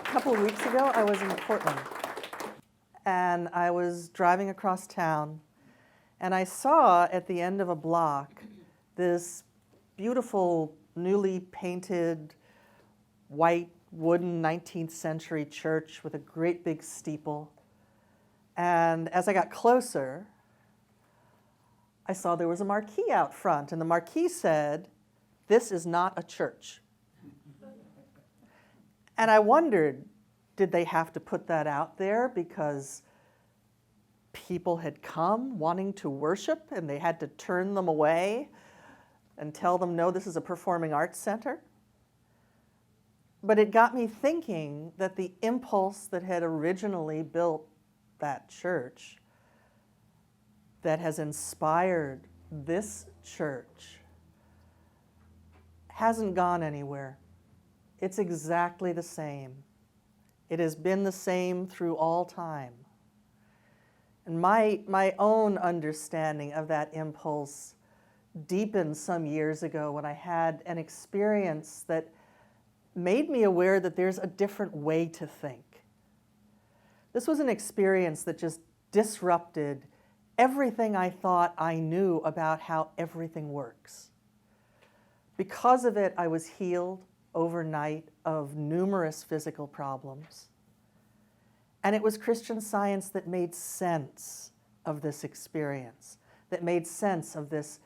couple of weeks ago, I was in Portland, and I was driving across town, and I saw at the end of a block this beautiful, newly painted, white, wooden 19th century church with a great big steeple. And as I got closer, I saw there was a marquee out front, and the marquee said, "This is not a church." And I wondered, did they have to put that out there because people had come wanting to worship and they had to turn them away and tell them, no, this is a performing arts center? But it got me thinking that the impulse that had originally built that church, that has inspired this church, hasn't gone anywhere. It's exactly the same. It has been the same through all time. And my own understanding of that impulse deepened some years ago when I had an experience that made me aware that there's a different way to think. This was an experience that just disrupted everything I thought I knew about how everything works. Because of it, I was healed overnight of numerous physical problems. And it was Christian Science that made sense of this experience, that made sense of this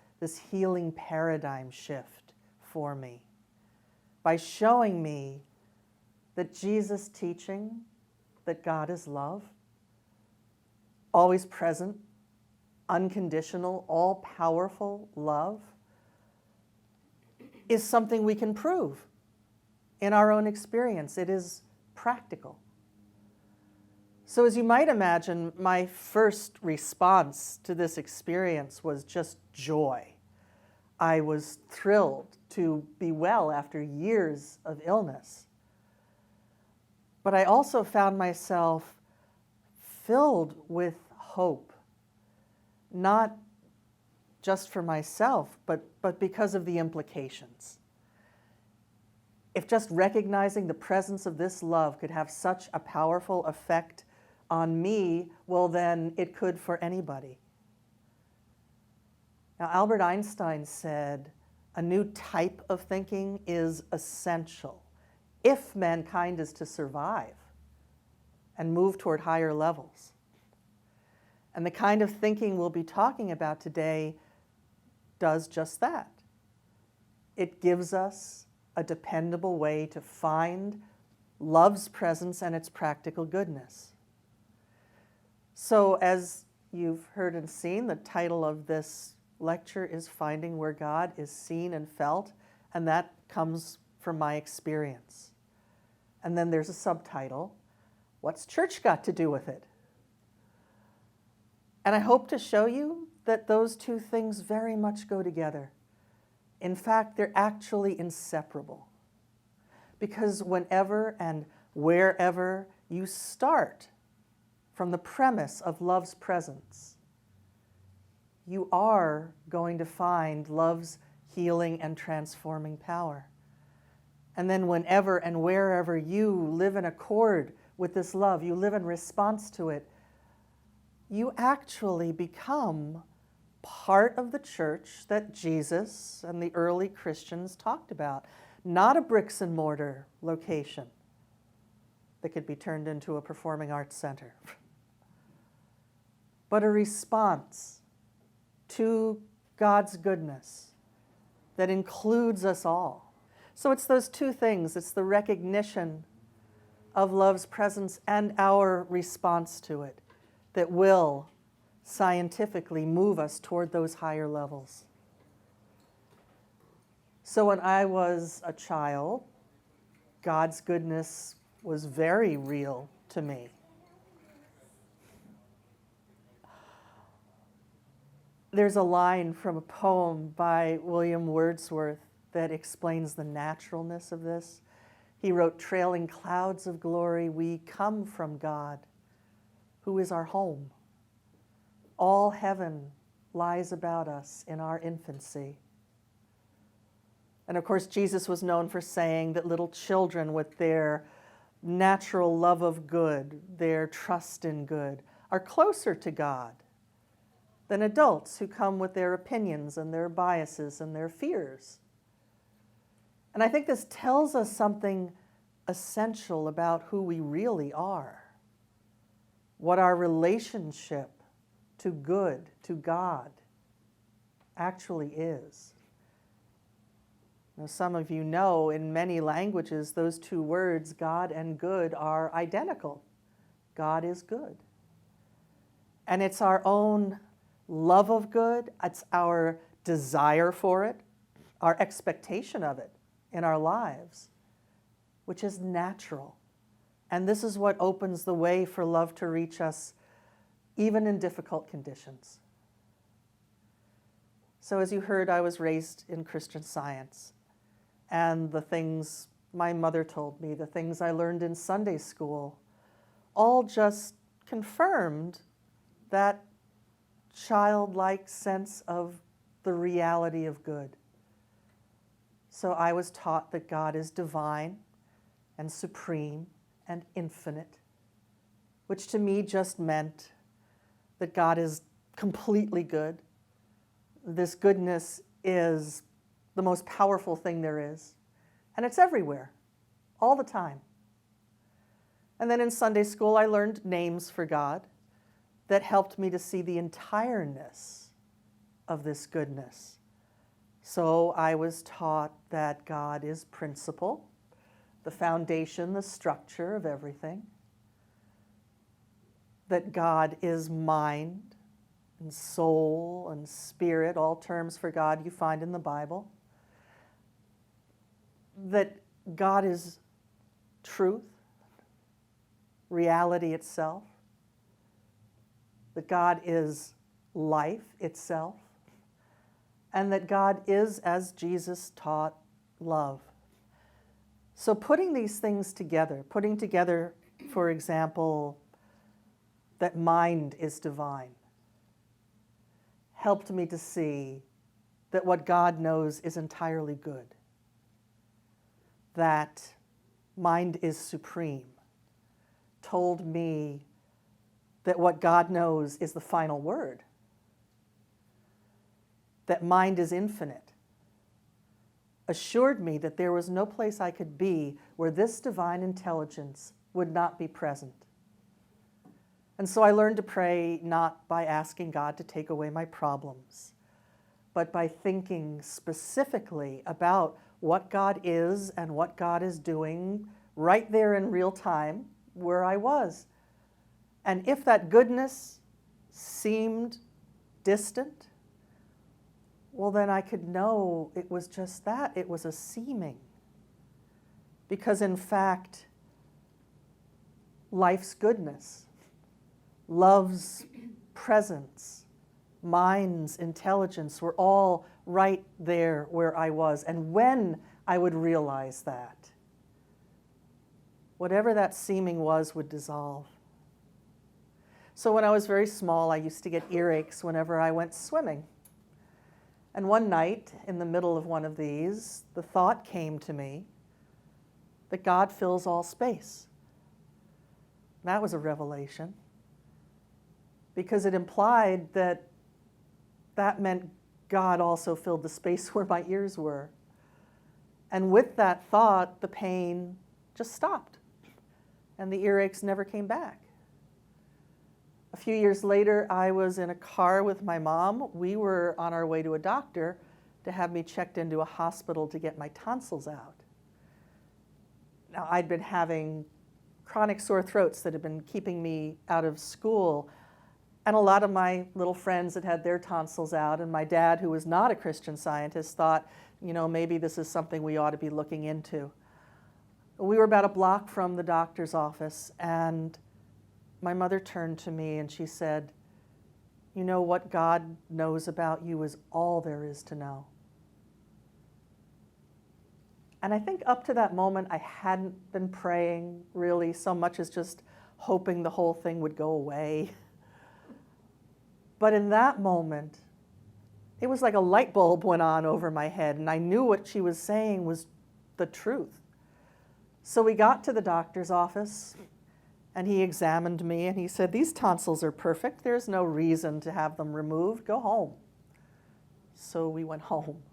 healing paradigm shift for me, by showing me that Jesus' teaching that God is love, always present, unconditional, all-powerful love, is something we can prove in our own experience. It is practical. So as you might imagine, my first response to this experience was just joy. I was thrilled to be well after years of illness. But I also found myself filled with hope, not just for myself, but because of the implications. If just recognizing the presence of this love could have such a powerful effect on me, well, then it could for anybody. Now, Albert Einstein said, a new type of thinking is essential if mankind is to survive and move toward higher levels. And the kind of thinking we'll be talking about today does just that. It gives us a dependable way to find love's presence and its practical goodness. So as you've heard and seen, the title of this lecture is Finding Where God is Seen and Felt, and that comes from my experience. And then there's a subtitle, What's Church Got to Do with It? And I hope to show you that those two things very much go together. In fact, they're actually inseparable. Because whenever and wherever you start from the premise of love's presence, you are going to find love's healing and transforming power. And then whenever and wherever you live in accord with this love, you live in response to it, you actually become part of the church that Jesus and the early Christians talked about, not a bricks and mortar location that could be turned into a performing arts center, but a response to God's goodness that includes us all. So it's those two things. It's the recognition of love's presence and our response to it that will scientifically move us toward those higher levels. So when I was a child, God's goodness was very real to me. There's a line from a poem by William Wordsworth that explains the naturalness of this. He wrote, "Trailing clouds of glory, we come from God, who is our home. All heaven lies about us in our infancy." And of course, Jesus was known for saying that little children with their natural love of good, their trust in good, are closer to God than adults who come with their opinions and their biases and their fears. And I think this tells us something essential about who we really are, what our relationship to good, to God, actually is. Now, some of you know in many languages those two words, God and good, are identical. God is good. And it's our own love of good, it's our desire for it, our expectation of it in our lives, which is natural. And this is what opens the way for love to reach us even in difficult conditions. So as you heard, I was raised in Christian Science, and the things my mother told me, the things I learned in Sunday school, all just confirmed that childlike sense of the reality of good. So I was taught that God is divine and supreme and infinite, which to me just meant that God is completely good. This goodness is the most powerful thing there is, and it's everywhere, all the time. And then in Sunday school, I learned names for God that helped me to see the entireness of this goodness. So I was taught that God is principle, the foundation, the structure of everything, that God is mind and soul and spirit, all terms for God you find in the Bible, that God is truth, reality itself, that God is life itself, and that God is, as Jesus taught, love. So putting these things together, putting together, for example, that mind is divine, helped me to see that what God knows is entirely good, that mind is supreme, told me that what God knows is the final word, that mind is infinite, assured me that there was no place I could be where this divine intelligence would not be present. And so I learned to pray not by asking God to take away my problems, but by thinking specifically about what God is and what God is doing right there in real time where I was. And if that goodness seemed distant, well, then I could know it was just that. It was a seeming. Because in fact, life's goodness, love's presence, mind's intelligence were all right there where I was. And when I would realize that, whatever that seeming was would dissolve. So when I was very small, I used to get earaches whenever I went swimming. And one night, in the middle of one of these, the thought came to me that God fills all space. That was a revelation, because it implied that that meant God also filled the space where my ears were. And with that thought, the pain just stopped, and the earaches never came back. A few years later, I was in a car with my mom. We were on our way to a doctor to have me checked into a hospital to get my tonsils out. Now, I'd been having chronic sore throats that had been keeping me out of school, and a lot of my little friends had had their tonsils out, and my dad, who was not a Christian Scientist, thought, maybe this is something we ought to be looking into. We were about a block from the doctor's office, and my mother turned to me and she said, what God knows about you is all there is to know. And I think up to that moment, I hadn't been praying really so much as just hoping the whole thing would go away. But in that moment, it was like a light bulb went on over my head, and I knew what she was saying was the truth. So we got to the doctor's office, and he examined me, and he said, "These tonsils are perfect. There's no reason to have them removed. Go home." So we went home.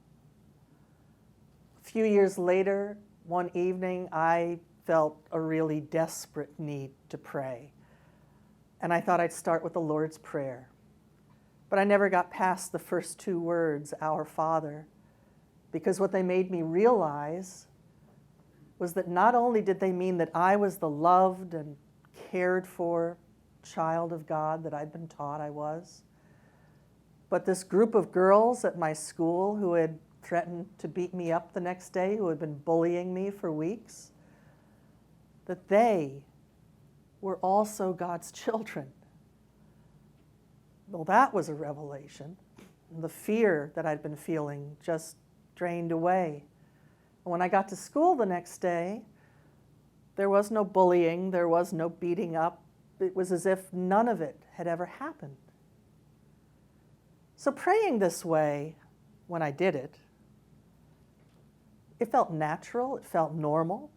A few years later, one evening, I felt a really desperate need to pray. And I thought I'd start with the Lord's Prayer. But I never got past the first two words, "Our Father," because what they made me realize was that not only did they mean that I was the loved and cared for child of God that I'd been taught I was, but this group of girls at my school who had threatened to beat me up the next day, who had been bullying me for weeks, that they were also God's children. Well, that was a revelation. The fear that I'd been feeling just drained away. And when I got to school the next day, there was no bullying, there was no beating up. It was as if none of it had ever happened. So praying this way, when I did it, it felt natural, it felt normal,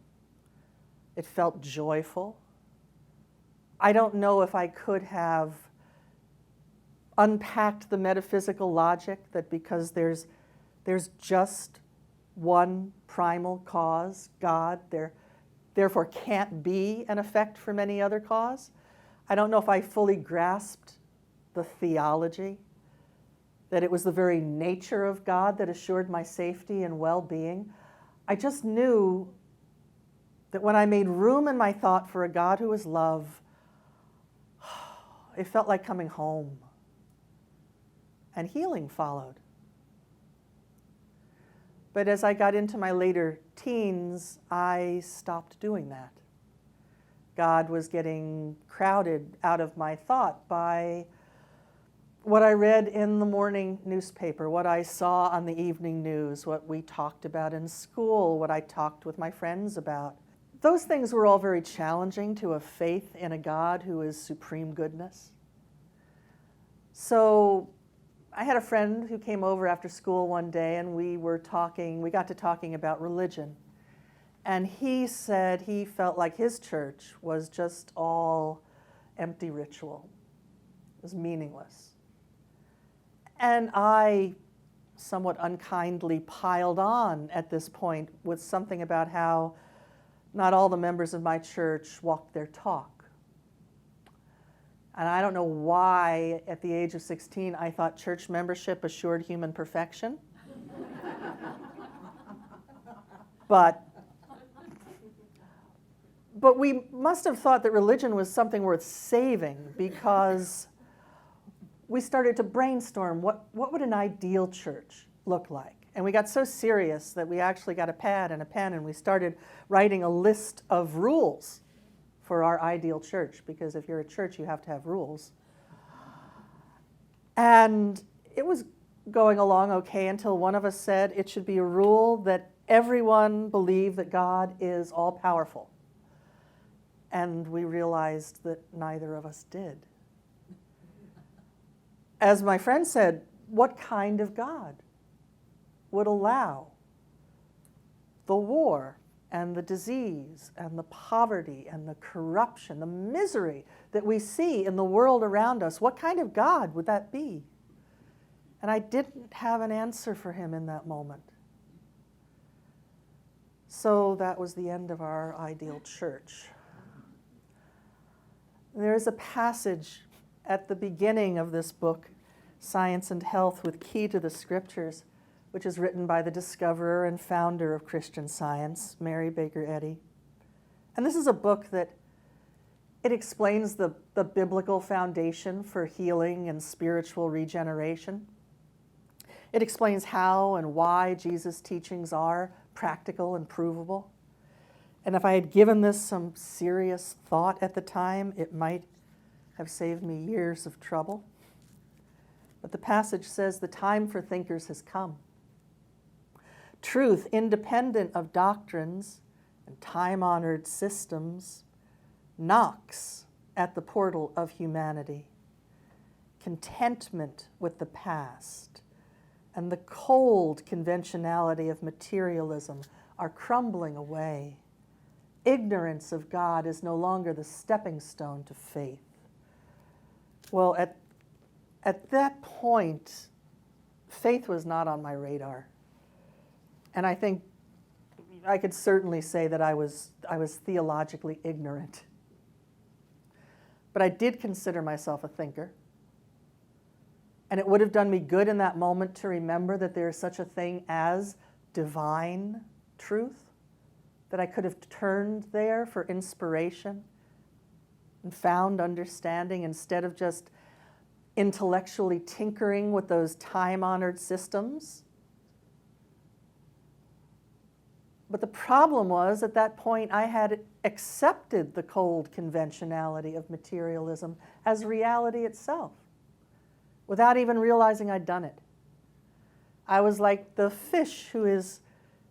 it felt joyful. I don't know if I could have unpacked the metaphysical logic that because there's just one primal cause, God, there therefore can't be an effect from any other cause. I don't know if I fully grasped the theology, that it was the very nature of God that assured my safety and well-being. I just knew that when I made room in my thought for a God who is love, it felt like coming home. And healing followed. But as I got into my later teens, I stopped doing that. God was getting crowded out of my thought by what I read in the morning newspaper, what I saw on the evening news, what we talked about in school, what I talked with my friends about. Those things were all very challenging to a faith in a God who is supreme goodness. So I had a friend who came over after school one day, and we got to talking about religion. And he said he felt like his church was just all empty ritual. It was meaningless. And I somewhat unkindly piled on at this point with something about how not all the members of my church walked their talk. And I don't know why, at the age of 16, I thought church membership assured human perfection. But we must have thought that religion was something worth saving, because we started to brainstorm what would an ideal church look like. And we got so serious that we actually got a pad and a pen, and we started writing a list of rules for our ideal church, because if you're a church, you have to have rules. And it was going along okay until one of us said it should be a rule that everyone believe that God is all-powerful. And we realized that neither of us did. As my friend said, what kind of God would allow the war and the disease and the poverty and the corruption, the misery that we see in the world around us? What kind of God would that be? And I didn't have an answer for him in that moment. So that was the end of our ideal church. There is a passage at the beginning of this book, Science and Health with Key to the Scriptures, which is written by the discoverer and founder of Christian Science, Mary Baker Eddy. And this is a book that it explains the biblical foundation for healing and spiritual regeneration. It explains how and why Jesus' teachings are practical and provable. And if I had given this some serious thought at the time, it might have saved me years of trouble. But the passage says the time for thinkers has come. Truth, independent of doctrines and time-honored systems, knocks at the portal of humanity. Contentment with the past and the cold conventionality of materialism are crumbling away, ignorance of God is no longer the stepping stone to faith. Well, at that point, faith was not on my radar. And I think I could certainly say that I was theologically ignorant. But I did consider myself a thinker. And it would have done me good in that moment to remember that there is such a thing as divine truth, that I could have turned there for inspiration and found understanding instead of just intellectually tinkering with those time-honored systems. But the problem was, at that point, I had accepted the cold conventionality of materialism as reality itself, without even realizing I'd done it. I was like the fish who is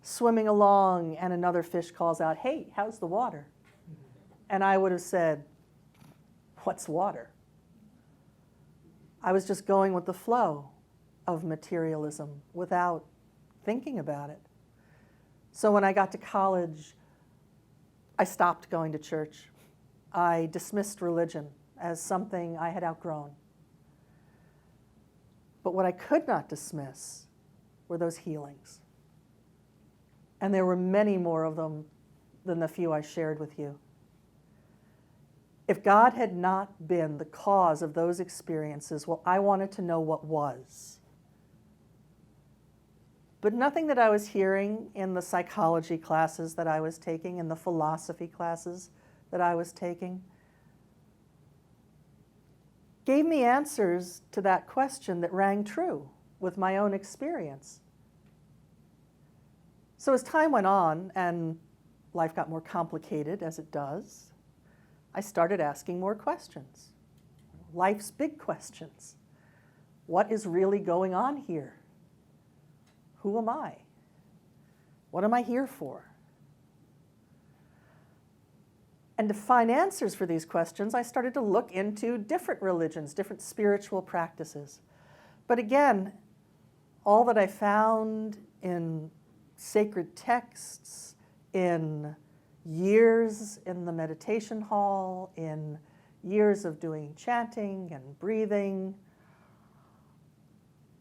swimming along and another fish calls out, "Hey, how's the water?" And I would have said, "What's water?" I was just going with the flow of materialism without thinking about it. So when I got to college, I stopped going to church. I dismissed religion as something I had outgrown. But what I could not dismiss were those healings. And there were many more of them than the few I shared with you. If God had not been the cause of those experiences, well, I wanted to know what was. But nothing that I was hearing in the psychology classes that I was taking, in the philosophy classes that I was taking, gave me answers to that question that rang true with my own experience. So as time went on and life got more complicated, as it does, I started asking more questions. Life's big questions. What is really going on here? Who am I? What am I here for? And to find answers for these questions, I started to look into different religions, different spiritual practices. But again, all that I found in sacred texts, in years in the meditation hall, in years of doing chanting and breathing,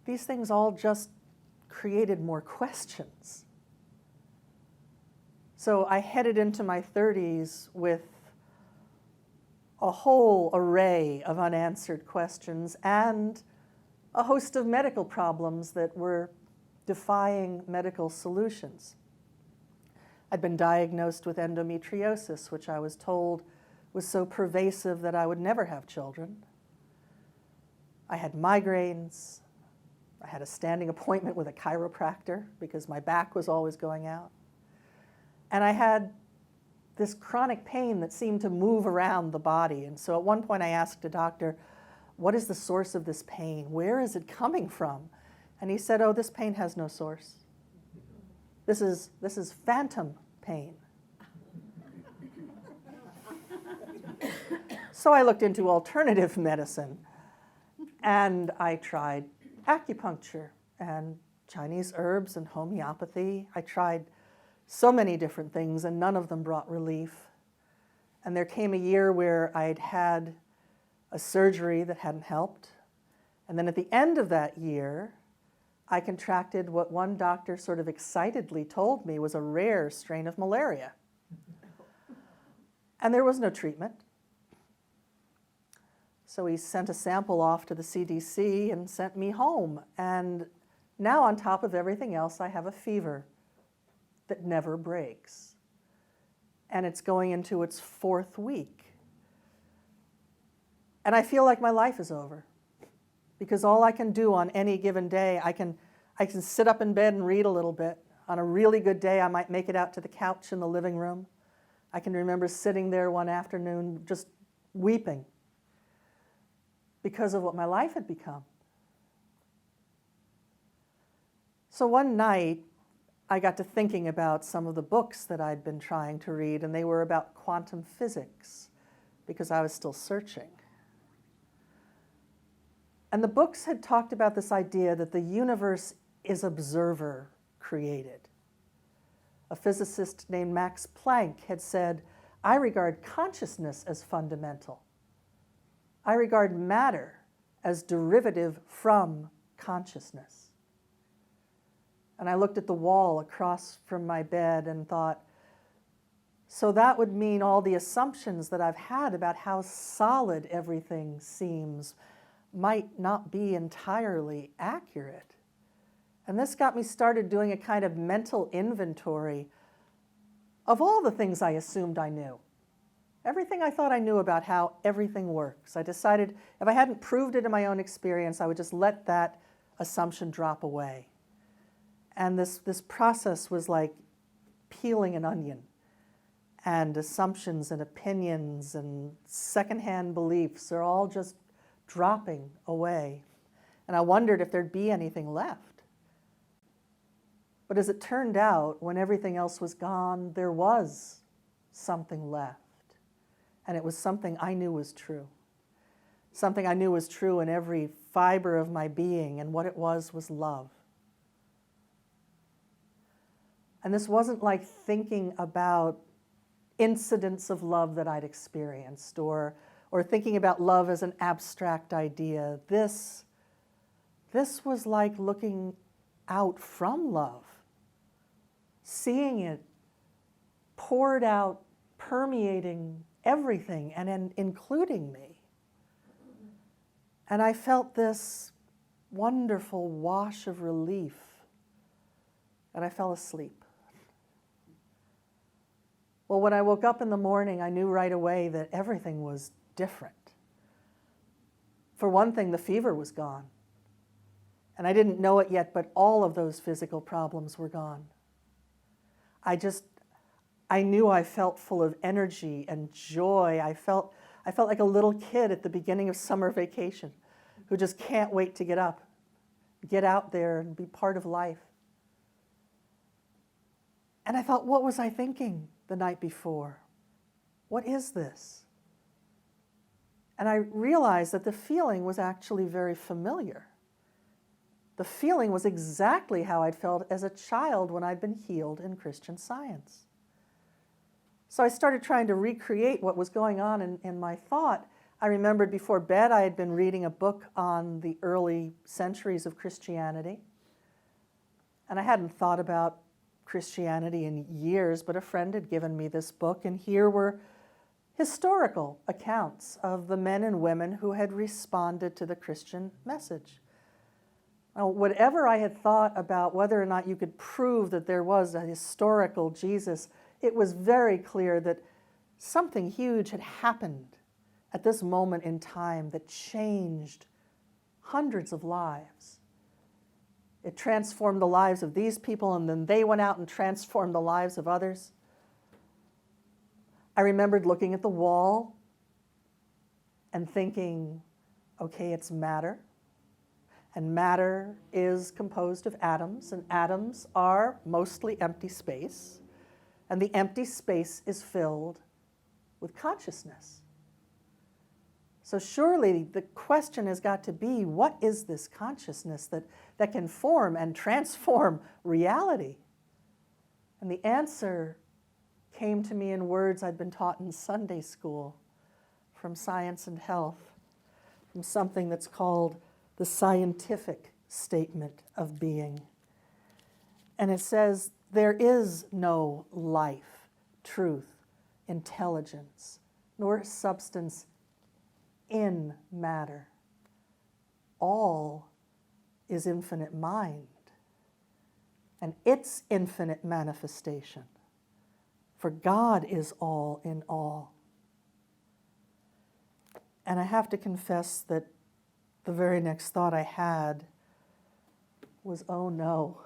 these things all just created more questions. So I headed into my 30s with a whole array of unanswered questions and a host of medical problems that were defying medical solutions. I'd been diagnosed with endometriosis, which I was told was so pervasive that I would never have children. I had migraines. I had a standing appointment with a chiropractor because my back was always going out. And I had this chronic pain that seemed to move around the body. And so at one point I asked a doctor, "What is the source of this pain? Where is it coming from?" And he said, "Oh, this pain has no source. This is phantom pain." So I looked into alternative medicine, and I tried acupuncture and Chinese herbs and homeopathy. I tried so many different things, and none of them brought relief. And there came a year where I'd had a surgery that hadn't helped. And then at the end of that year, I contracted what one doctor sort of excitedly told me was a rare strain of malaria. And there was no treatment. So he sent a sample off to the CDC and sent me home. And now on top of everything else, I have a fever that never breaks. And it's going into its 4th week. And I feel like my life is over. Because all I can do on any given day, I can sit up in bed and read a little bit. On a really good day, I might make it out to the couch in the living room. I can remember sitting there one afternoon just weeping because of what my life had become. So one night, I got to thinking about some of the books that I'd been trying to read, and they were about quantum physics, because I was still searching. And the books had talked about this idea that the universe is observer created. a physicist named Max Planck had said, I regard consciousness as fundamental. I regard matter as derivative from consciousness. And I looked at the wall across from my bed and thought, so that would mean all the assumptions that I've had about how solid everything seems might not be entirely accurate. And this got me started doing a kind of mental inventory of all the things I assumed I knew. Everything I thought I knew about how everything works. I decided if I hadn't proved it in my own experience, I would just let that assumption drop away. And this process was like peeling an onion. And assumptions and opinions and secondhand beliefs are all just dropping away. And I wondered if there'd be anything left. But as it turned out, when everything else was gone, there was something left. And it was something I knew was true. Something I knew was true in every fiber of my being, and what it was love. And this wasn't like thinking about incidents of love that I'd experienced or thinking about love as an abstract idea. This was like looking out from love, seeing it poured out, permeating everything and including me. And I felt this wonderful wash of relief, and I fell asleep. Well, when I woke up in the morning, I knew right away that everything was different. For one thing, the fever was gone. And I didn't know it yet, but all of those physical problems were gone. I knew I felt full of energy and joy. I felt like a little kid at the beginning of summer vacation who just can't wait to get up, get out there and be part of life. And I thought, what was I thinking the night before? What is this? And I realized that the feeling was actually very familiar. The feeling was exactly how I'd felt as a child when I'd been healed in Christian Science. So I started trying to recreate what was going on in my thought. I remembered before bed I had been reading a book on the early centuries of Christianity. And I hadn't thought about Christianity in years, but a friend had given me this book, and here were historical accounts of the men and women who had responded to the Christian message. Now, whatever I had thought about whether or not you could prove that there was a historical Jesus, it was very clear that something huge had happened at this moment in time that changed hundreds of lives. It transformed the lives of these people, and then they went out and transformed the lives of others. I remembered looking at the wall and thinking, okay, it's matter. And matter is composed of atoms, and atoms are mostly empty space. And the empty space is filled with consciousness. So surely the question has got to be, what is this consciousness that can form and transform reality? And the answer came to me in words I'd been taught in Sunday school from Science and Health, from something that's called the scientific statement of being. And it says, there is no life, truth, intelligence, nor substance in matter. All is infinite mind and its infinite manifestation. For God is all in all. And I have to confess that the very next thought I had was, oh no.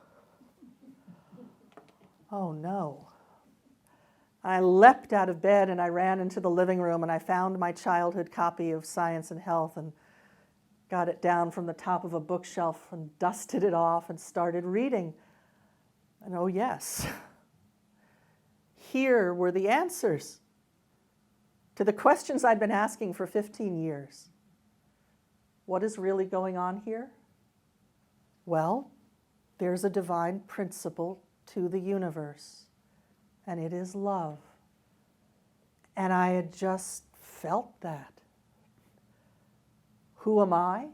Oh no. I leapt out of bed and I ran into the living room and I found my childhood copy of Science and Health and got it down from the top of a bookshelf and dusted it off and started reading. And oh yes, here were the answers to the questions I'd been asking for 15 years. What is really going on here? Well, there's a divine principle to the universe. and it is love. And I had just felt that. Who am I?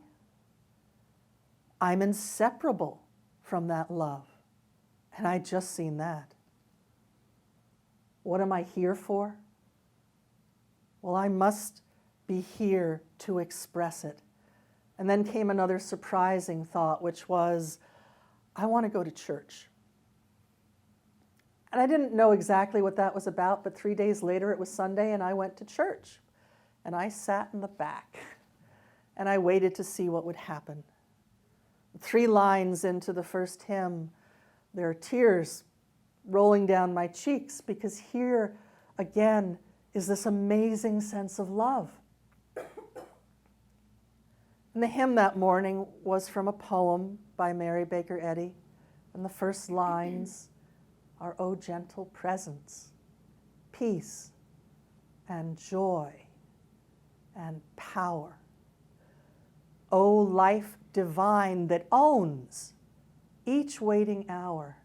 I'm inseparable from that love. And I just seen that. What am I here for? Well, I must be here to express it. And then came another surprising thought, which was, I want to go to church. And I didn't know exactly what that was about, but 3 days later it was Sunday and I went to church. And I sat in the back and I waited to see what would happen. 3 lines into the first hymn, there are tears rolling down my cheeks because here again is this amazing sense of love. And the hymn that morning was from a poem by Mary Baker Eddy, and the first lines are, "O gentle presence, peace and joy and power. O life divine that owns each waiting hour."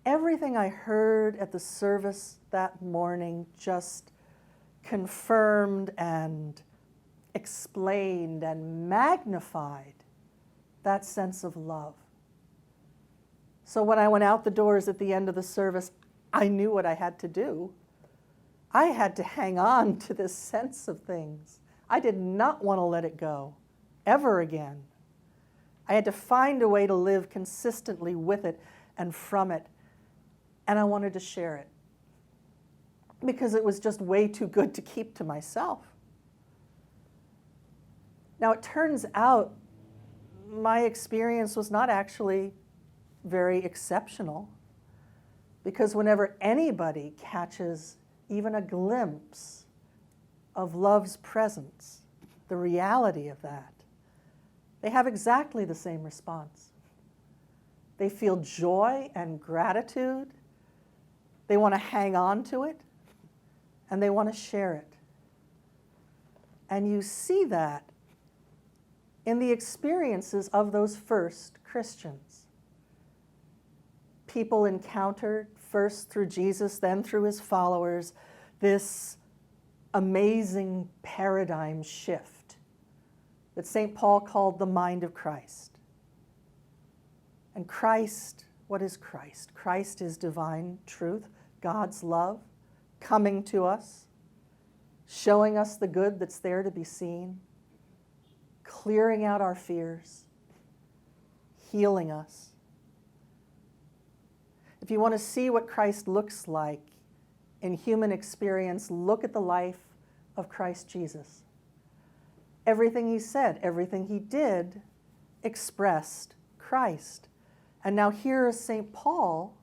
Everything I heard at the service that morning just confirmed and explained and magnified that sense of love. So when I went out the doors at the end of the service, I knew what I had to do. I had to hang on to this sense of things. I did not want to let it go, ever again. I had to find a way to live consistently with it and from it, and I wanted to share it because it was just way too good to keep to myself. Now, it turns out my experience was not actually very exceptional, because whenever anybody catches even a glimpse of love's presence, the reality of that, they have exactly the same response. They feel joy and gratitude. They want to hang on to it, and they want to share it. And you see that in the experiences of those first Christians. People encountered, first through Jesus, then through his followers, this amazing paradigm shift that St. Paul called the mind of Christ. And Christ, what is Christ? Christ is divine truth, God's love, coming to us, showing us the good that's there to be seen, clearing out our fears, healing us. If you want to see what Christ looks like in human experience, look at the life of Christ Jesus. Everything he said, everything he did, expressed Christ. And now here is St. Paul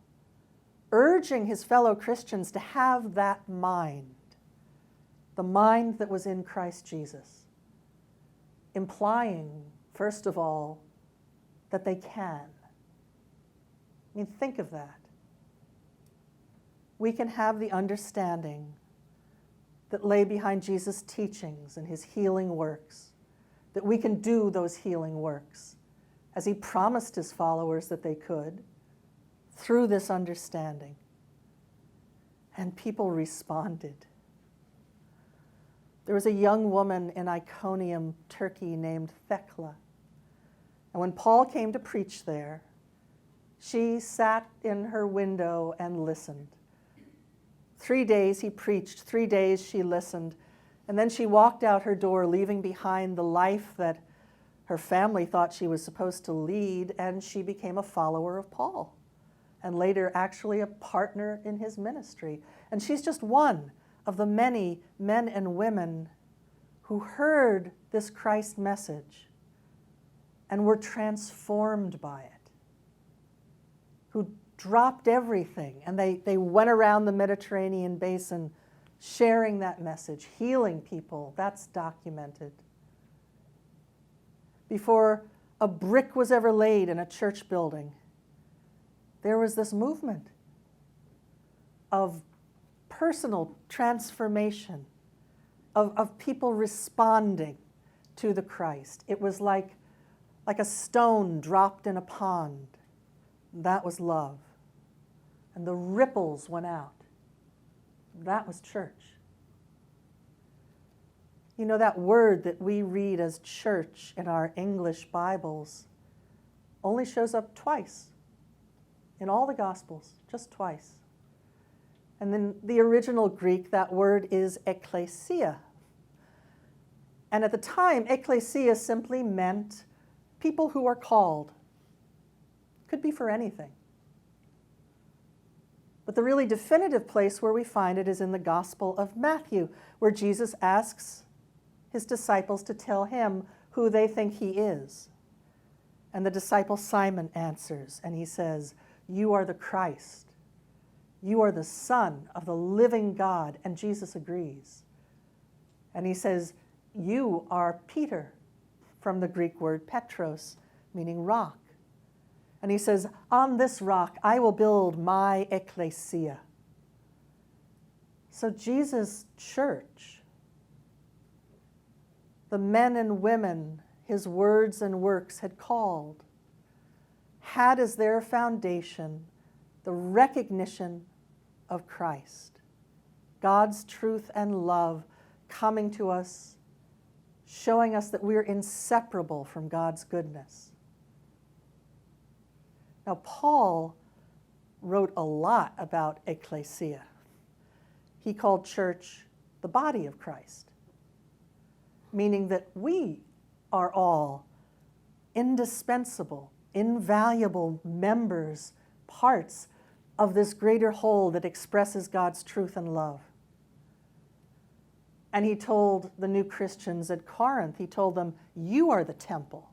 urging his fellow Christians to have that mind, the mind that was in Christ Jesus, implying, first of all, that they can. I mean, think of that. We can have the understanding that lay behind Jesus' teachings and his healing works, that we can do those healing works as he promised his followers that they could, through this understanding. And people responded. There was a young woman in Iconium, Turkey, named Thekla. And when Paul came to preach there, she sat in her window and listened. 3 days he preached, 3 days she listened, and then she walked out her door, leaving behind the life that her family thought she was supposed to lead, and she became a follower of Paul, and later actually a partner in his ministry. And she's just one of the many men and women who heard this Christ message and were transformed by it, who dropped everything, and they went around the Mediterranean basin sharing that message, healing people. That's documented. Before a brick was ever laid in a church building, there was this movement of personal transformation, of people responding to the Christ. It was like a stone dropped in a pond. That was love. and the ripples went out. That was church. You know, that word that we read as church in our English Bibles only shows up twice in all the Gospels, just twice. And then the original Greek, that word is ekklesia. And at the time, ekklesia simply meant people who are called. Could be for anything. But the really definitive place where we find it is in the Gospel of Matthew, where Jesus asks his disciples to tell him who they think he is. And the disciple Simon answers, and he says, "You are the Christ. You are the Son of the living God." And Jesus agrees. And he says, "You are Peter," from the Greek word Petros, meaning rock. And he says, "On this rock I will build my ekklesia." So Jesus' church, the men and women his words and works had called, had as their foundation the recognition of Christ, God's truth and love coming to us, showing us that we're inseparable from God's goodness. Now, Paul wrote a lot about ecclesia. He called church the body of Christ, meaning that we are all indispensable, invaluable members, parts of this greater whole that expresses God's truth and love. And he told the new Christians at Corinth, he told them, "You are the temple.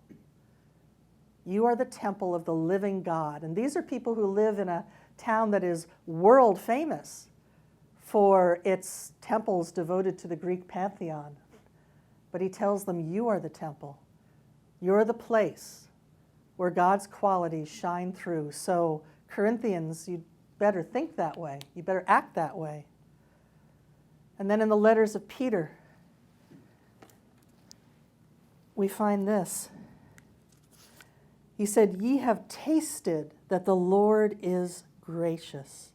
You are the temple of the living God." And these are people who live in a town that is world famous for its temples devoted to the Greek pantheon. But he tells them, "You are the temple. You're the place where God's qualities shine through." So, Corinthians, you better think that way. You better act that way. And then in the letters of Peter, we find this. He said, "Ye have tasted that the Lord is gracious."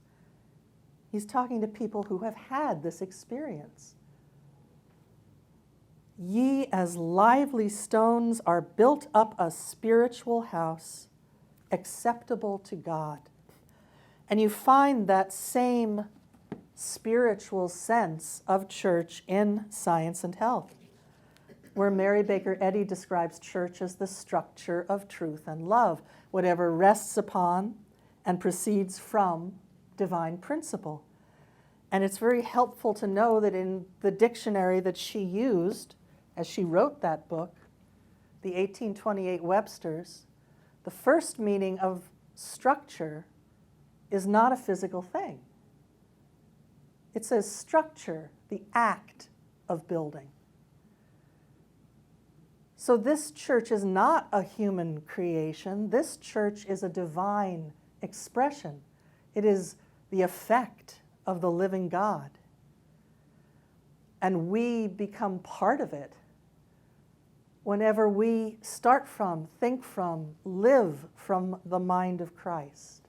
He's talking to people who have had this experience. "Ye as lively stones are built up a spiritual house, acceptable to God." And you find that same spiritual sense of church in Science and Health, where Mary Baker Eddy describes church as the structure of truth and love, whatever rests upon and proceeds from divine principle. And it's very helpful to know that in the dictionary that she used as she wrote that book, the 1828 Webster's, the first meaning of structure is not a physical thing. It says structure, the act of building. So this church is not a human creation. This church is a divine expression. It is the effect of the living God. And we become part of it whenever we start from, think from, live from the mind of Christ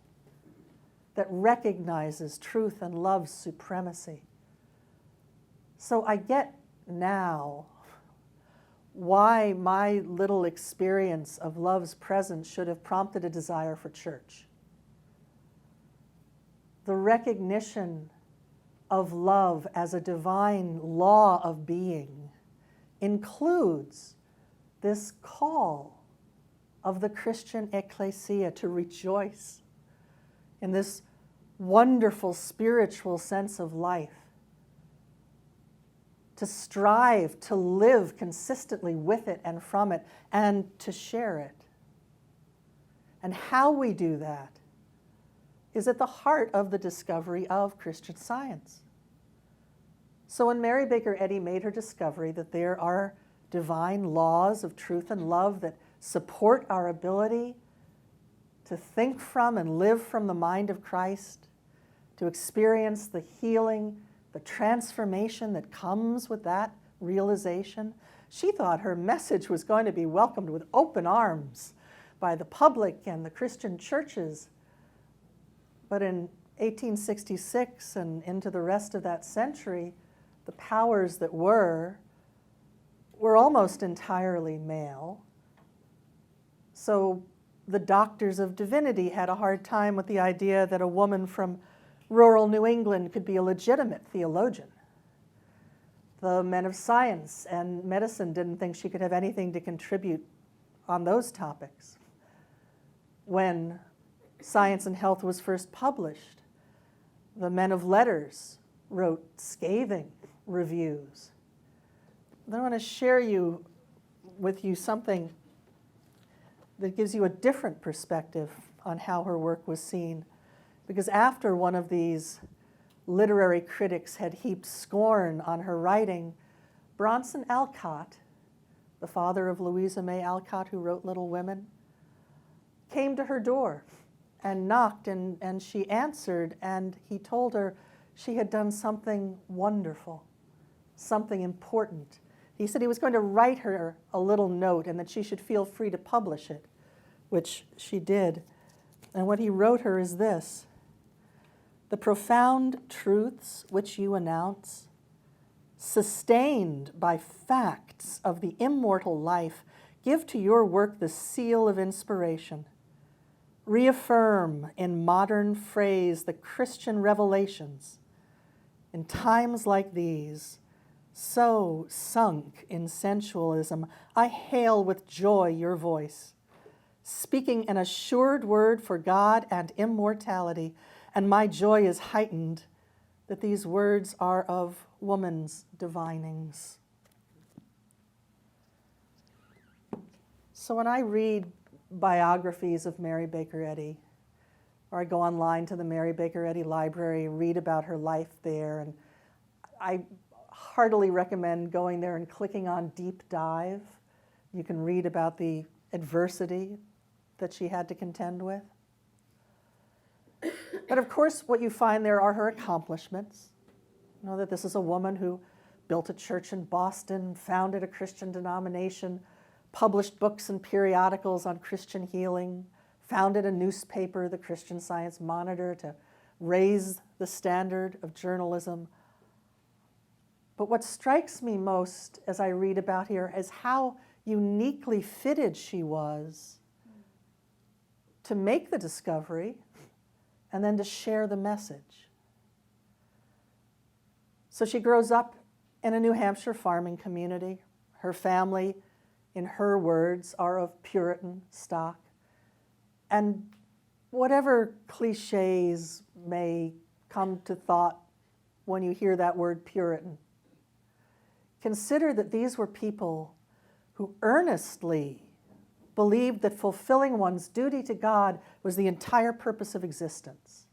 that recognizes truth and love's supremacy. So I get now why my little experience of love's presence should have prompted a desire for church. The recognition of love as a divine law of being includes this call of the Christian ecclesia to rejoice in this wonderful spiritual sense of life, to strive to live consistently with it and from it, and to share it. And how we do that is at the heart of the discovery of Christian Science. So when Mary Baker Eddy made her discovery that there are divine laws of truth and love that support our ability to think from and live from the mind of Christ, to experience the healing, the transformation that comes with that realization, she thought her message was going to be welcomed with open arms by the public and the Christian churches. But in 1866 and into the rest of that century, the powers that were almost entirely male. So the doctors of divinity had a hard time with the idea that a woman from rural New England could be a legitimate theologian. The men of science and medicine didn't think she could have anything to contribute on those topics. When Science and Health was first published, the men of letters wrote scathing reviews. I want to share with you something that gives you a different perspective on how her work was seen. Because after one of these literary critics had heaped scorn on her writing, Bronson Alcott, the father of Louisa May Alcott, who wrote Little Women, came to her door and knocked, and she answered, and he told her she had done something wonderful, something important. He said he was going to write her a little note and that she should feel free to publish it, which she did. And what he wrote her is this: "The profound truths which you announce, sustained by facts of the immortal life, give to your work the seal of inspiration. Reaffirm in modern phrase the Christian revelations. In times like these, so sunk in sensualism, I hail with joy your voice, speaking an assured word for God and immortality, and my joy is heightened that these words are of woman's divinings." So when I read biographies of Mary Baker Eddy, or I go online to the Mary Baker Eddy Library, read about her life there, and I heartily recommend going there and clicking on Deep Dive. You can read about the adversity that she had to contend with. But of course, what you find there are her accomplishments. You know that this is a woman who built a church in Boston, founded a Christian denomination, published books and periodicals on Christian healing, founded a newspaper, the Christian Science Monitor, to raise the standard of journalism. But what strikes me most as I read about her is how uniquely fitted she was to make the discovery and then to share the message. So she grows up in a New Hampshire farming community. Her family, in her words, are of Puritan stock. And whatever cliches may come to thought when you hear that word Puritan, consider that these were people who earnestly believed that fulfilling one's duty to God was the entire purpose of existence.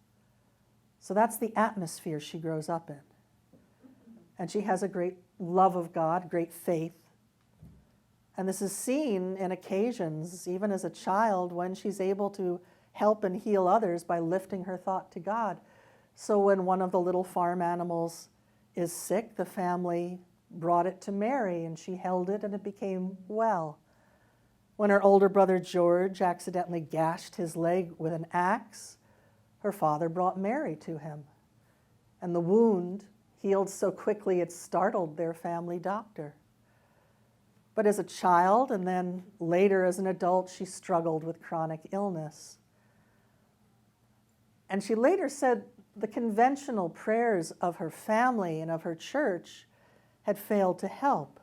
So that's the atmosphere she grows up in. And she has a great love of God, great faith. And this is seen in occasions, even as a child, when she's able to help and heal others by lifting her thought to God. So when one of the little farm animals is sick, the family brought it to Mary, and she held it, and it became well. When her older brother George accidentally gashed his leg with an axe, her father brought Mary to him. And the wound healed so quickly it startled their family doctor. But as a child, and then later as an adult, she struggled with chronic illness. And she later said the conventional prayers of her family and of her church had failed to help.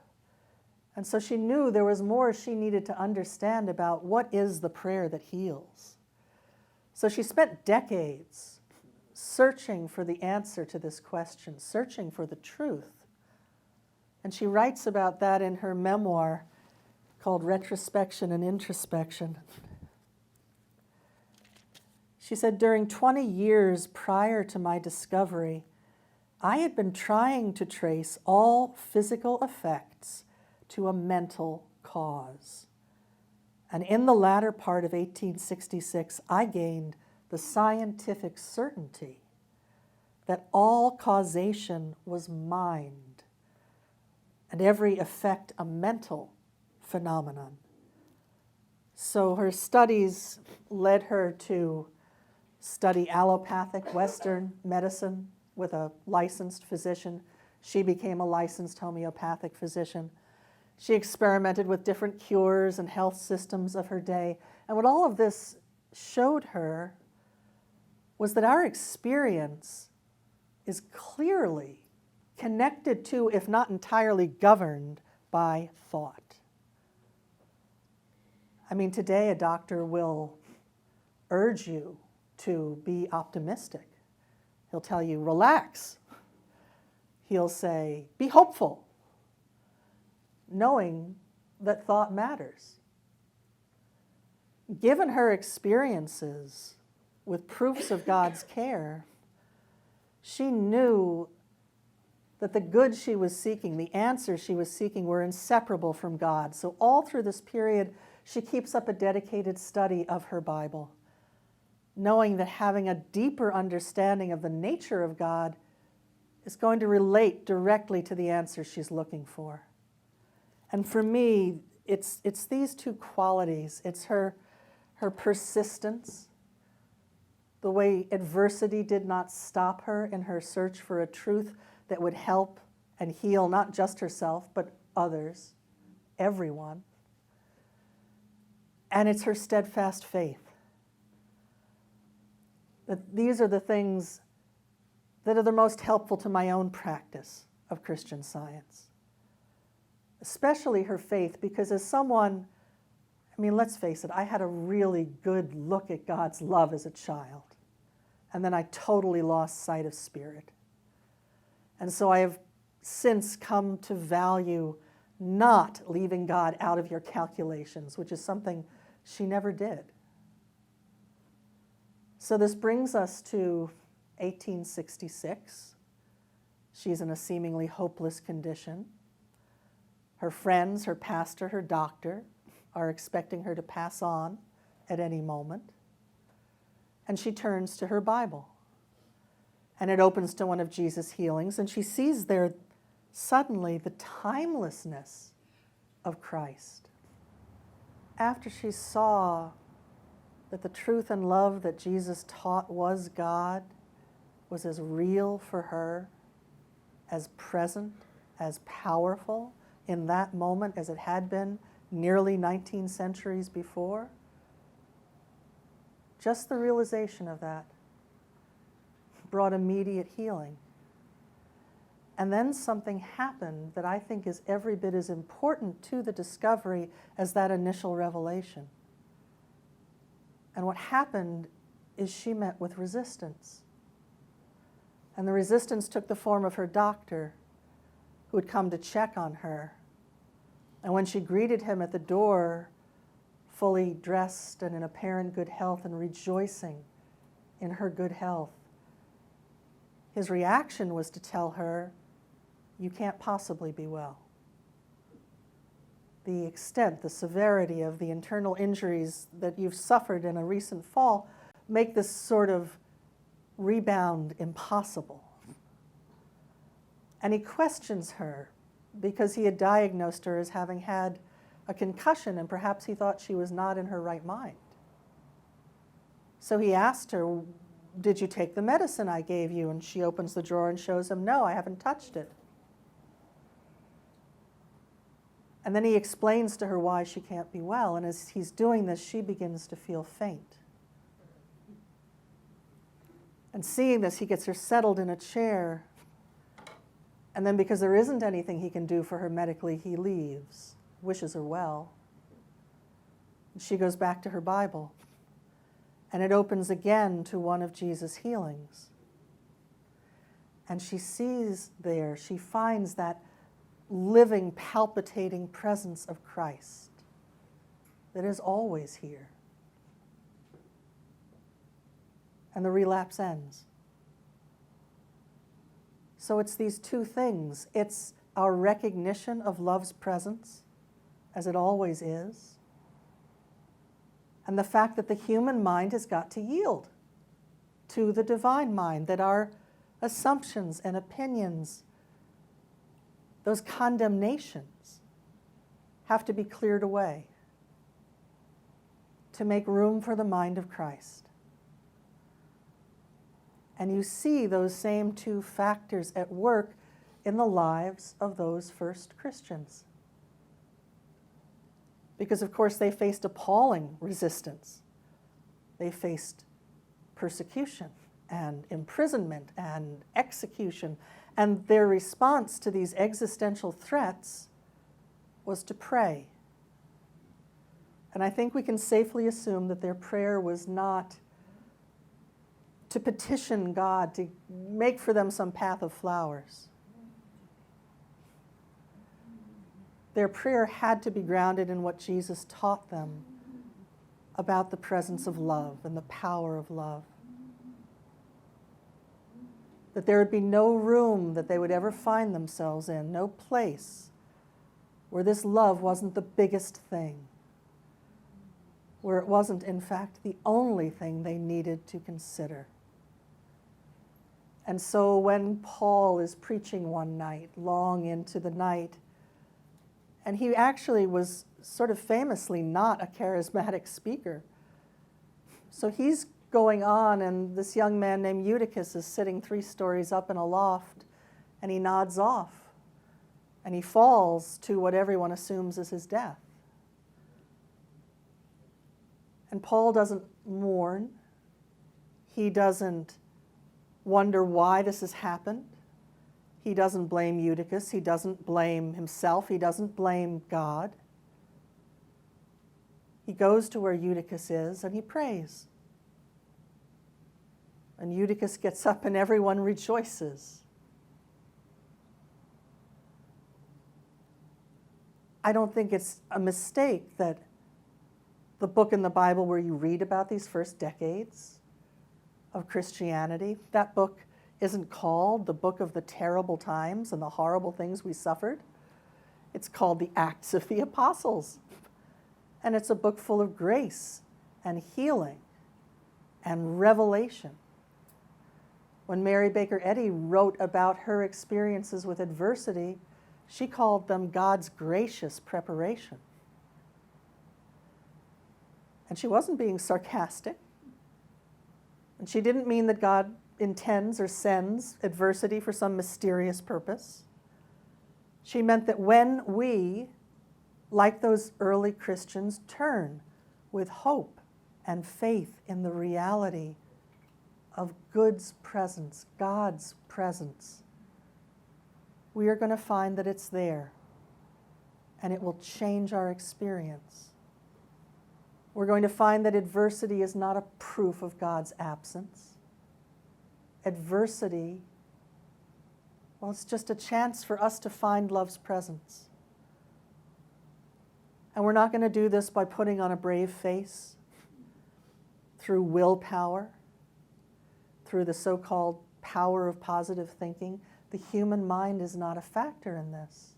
And so she knew there was more she needed to understand about what is the prayer that heals. So she spent decades searching for the answer to this question, searching for the truth. And she writes about that in her memoir called Retrospection and Introspection. She said, "During 20 years prior to my discovery, I had been trying to trace all physical effects to a mental cause. And in the latter part of 1866, I gained the scientific certainty that all causation was mind, and every effect a mental phenomenon." So her studies led her to study allopathic Western medicine with a licensed physician. She became a licensed homeopathic physician. She experimented with different cures and health systems of her day. And what all of this showed her was that our experience is clearly connected to, if not entirely governed by, thought. I mean, today a doctor will urge you to be optimistic. He'll tell you, relax. He'll say, be hopeful, knowing that thought matters. Given her experiences with proofs of God's care, she knew that the good she was seeking, the answers she was seeking, were inseparable from God. So all through this period, she keeps up a dedicated study of her Bible, knowing that having a deeper understanding of the nature of God is going to relate directly to the answer she's looking for. And for me, it's these two qualities. It's her persistence, the way adversity did not stop her in her search for a truth that would help and heal not just herself, but others, everyone. And it's her steadfast faith. That these are the things that are the most helpful to my own practice of Christian Science. Especially her faith, because as someone, I mean, let's face it, I had a really good look at God's love as a child. And then I totally lost sight of spirit. And so I have since come to value not leaving God out of your calculations, which is something she never did. So this brings us to 1866. She's in a seemingly hopeless condition. Her friends, her pastor, her doctor are expecting her to pass on at any moment. And she turns to her Bible. And it opens to one of Jesus' healings, and she sees there suddenly the timelessness of Christ. After she saw that the truth and love that Jesus taught was God, was as real for her, as present, as powerful in that moment as it had been nearly 19 centuries before, just the realization of that brought immediate healing. And then something happened that I think is every bit as important to the discovery as that initial revelation. And what happened is she met with resistance. And the resistance took the form of her doctor, who had come to check on her. And when she greeted him at the door, fully dressed and in apparent good health and rejoicing in her good health, his reaction was to tell her, you can't possibly be well. The extent, the severity of the internal injuries that you've suffered in a recent fall make this sort of rebound impossible. And he questions her because he had diagnosed her as having had a concussion, and perhaps he thought she was not in her right mind. So he asked her, did you take the medicine I gave you? And she opens the drawer and shows him, no, I haven't touched it. And then he explains to her why she can't be well. And as he's doing this, she begins to feel faint. And seeing this, he gets her settled in a chair. And then because there isn't anything he can do for her medically, he leaves, wishes her well. And she goes back to her Bible. And it opens again to one of Jesus' healings. And she sees there, she finds that living, palpitating presence of Christ that is always here. And the relapse ends. So it's these two things. It's our recognition of love's presence, as it always is, and the fact that the human mind has got to yield to the divine mind, that our assumptions and opinions, those condemnations, have to be cleared away to make room for the mind of Christ. And you see those same two factors at work in the lives of those first Christians. Because, of course, they faced appalling resistance. They faced persecution and imprisonment and execution. And their response to these existential threats was to pray. And I think we can safely assume that their prayer was not to petition God to make for them some path of flowers. Their prayer had to be grounded in what Jesus taught them about the presence of love and the power of love. That there would be no room that they would ever find themselves in, no place where this love wasn't the biggest thing, where it wasn't, in fact, the only thing they needed to consider. And so when Paul is preaching one night, long into the night, and he actually was sort of famously not a charismatic speaker. So he's going on, and this young man named Eutychus is sitting 3 stories up in a loft, and he nods off, and he falls to what everyone assumes is his death. And Paul doesn't mourn. He doesn't wonder why this has happened. He doesn't blame Eutychus. He doesn't blame himself. He doesn't blame God. He goes to where Eutychus is and he prays. And Eutychus gets up and everyone rejoices. I don't think it's a mistake that the book in the Bible where you read about these first decades of Christianity, that book isn't called the book of the terrible times and the horrible things we suffered. It's called the Acts of the Apostles. And it's a book full of grace and healing and revelation. When Mary Baker Eddy wrote about her experiences with adversity, she called them God's gracious preparation. And she wasn't being sarcastic. And she didn't mean that God intends or sends adversity for some mysterious purpose. She meant that when we, like those early Christians, turn with hope and faith in the reality of God's presence, we are going to find that it's there, and it will change our experience. We're going to find that adversity is not a proof of God's absence. Adversity, well, it's just a chance for us to find love's presence. And we're not going to do this by putting on a brave face, through willpower, through the so-called power of positive thinking. The human mind is not a factor in this.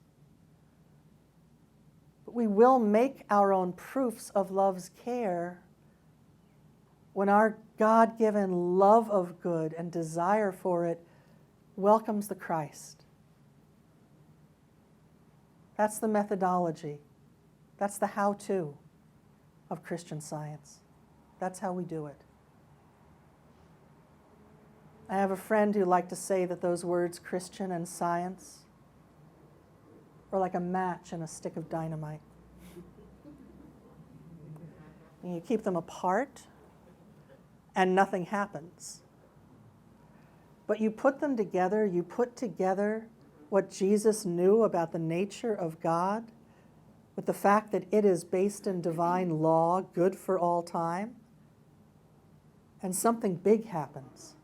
But we will make our own proofs of love's care when our God-given love of good and desire for it welcomes the Christ. That's the methodology. That's the how-to of Christian Science. That's how we do it. I have a friend who liked to say that those words, Christian and science, are like a match and a stick of dynamite. And you keep them apart, and nothing happens. But you put them together, you put together what Jesus knew about the nature of God, with the fact that it is based in divine law, good for all time, and something big happens.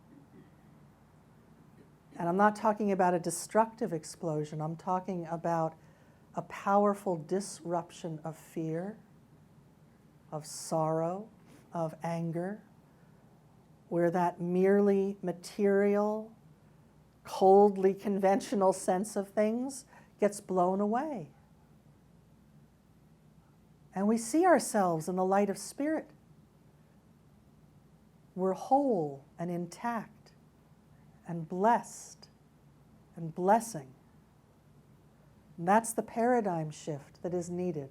And I'm not talking about a destructive explosion. I'm talking about a powerful disruption of fear, of sorrow, of anger, where that merely material, coldly conventional sense of things gets blown away. And we see ourselves in the light of Spirit. We're whole and intact and blessed and blessing. And that's the paradigm shift that is needed,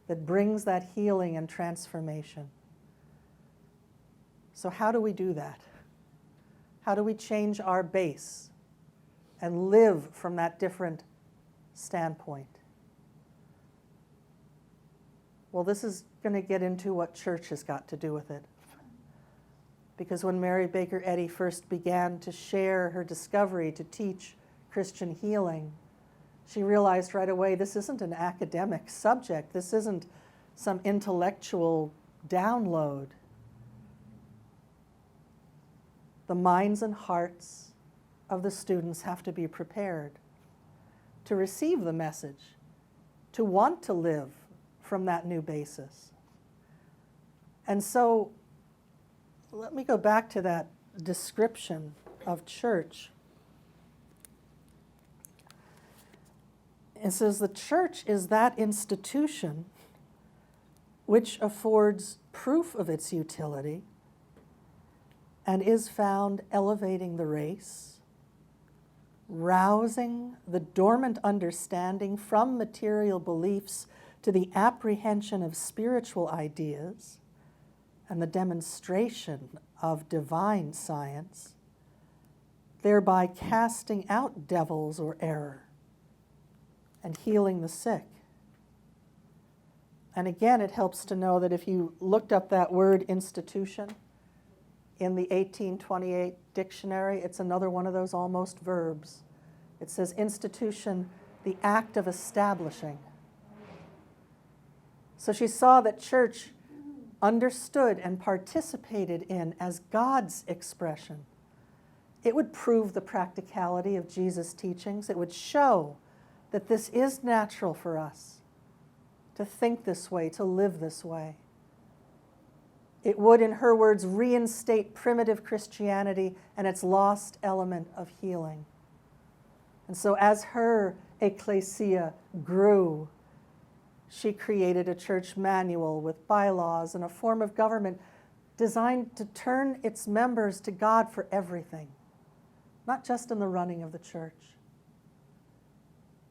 that brings that healing and transformation. So how do we do that? How do we change our base and live from that different standpoint? Well, this is going to get into what church has got to do with it. Because when Mary Baker Eddy first began to share her discovery to teach Christian healing, she realized right away this isn't an academic subject. This isn't some intellectual download. The minds and hearts of the students have to be prepared to receive the message, to want to live from that new basis. And so, let me go back to that description of church. It says the church is that institution which affords proof of its utility and is found elevating the race, rousing the dormant understanding from material beliefs to the apprehension of spiritual ideas and the demonstration of divine science, thereby casting out devils or error and healing the sick. And again, it helps to know that if you looked up that word institution in the 1828 dictionary, it's another one of those almost verbs. It says institution, the act of establishing. So she saw that church understood and participated in as God's expression. It would prove the practicality of Jesus' teachings. It would show that this is natural for us to think this way, to live this way. It would, in her words, reinstate primitive Christianity and its lost element of healing. And so as her ecclesia grew, she created a church manual with bylaws and a form of government designed to turn its members to God for everything, not just in the running of the church,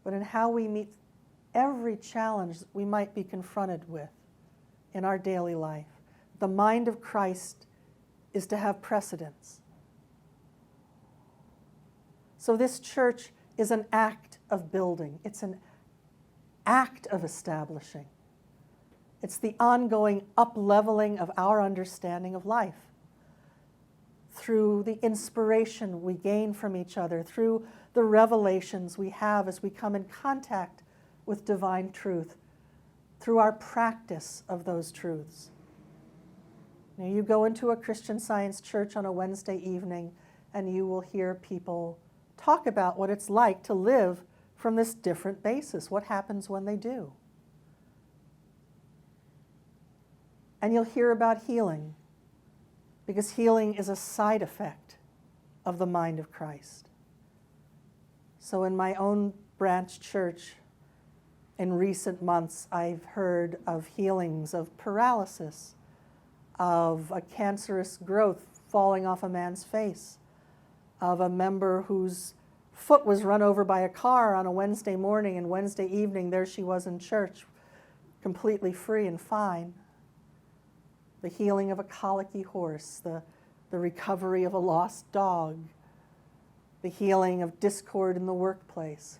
but in how we meet every challenge we might be confronted with in our daily life. The mind of Christ is to have precedence. So this church is an act of building. It's an act of establishing. It's the ongoing up-leveling of our understanding of life through the inspiration we gain from each other, through the revelations we have as we come in contact with divine truth, through our practice of those truths. Now, you go into a Christian Science church on a Wednesday evening and you will hear people talk about what it's like to live from this different basis. What happens when they do? And you'll hear about healing, because healing is a side effect of the mind of Christ. So in my own branch church, in recent months, I've heard of healings of paralysis, of a cancerous growth falling off a man's face, of a member whose foot was run over by a car on a Wednesday morning, and Wednesday evening there she was in church, completely free and fine. The healing of a colicky horse, the recovery of a lost dog, the healing of discord in the workplace.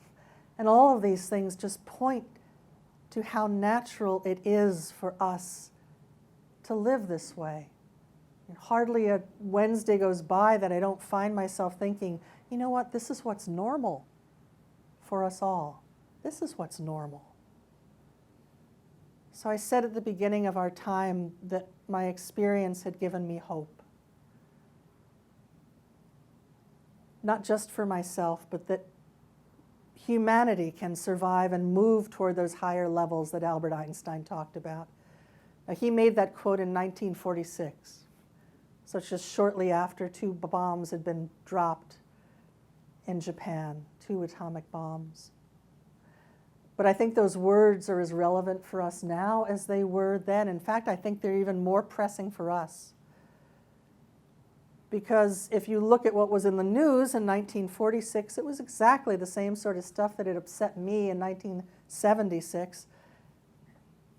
And all of these things just point to how natural it is for us to live this way. Hardly a Wednesday goes by that I don't find myself thinking, you know what, this is what's normal for us all. This is what's normal. So I said at the beginning of our time that my experience had given me hope. Not just for myself, but that humanity can survive and move toward those higher levels that Albert Einstein talked about. Now, he made that quote in 1946. So it's just shortly after 2 bombs had been dropped in Japan, 2 atomic bombs. But I think those words are as relevant for us now as they were then. In fact, I think they're even more pressing for us. Because if you look at what was in the news in 1946, it was exactly the same sort of stuff that had upset me in 1976.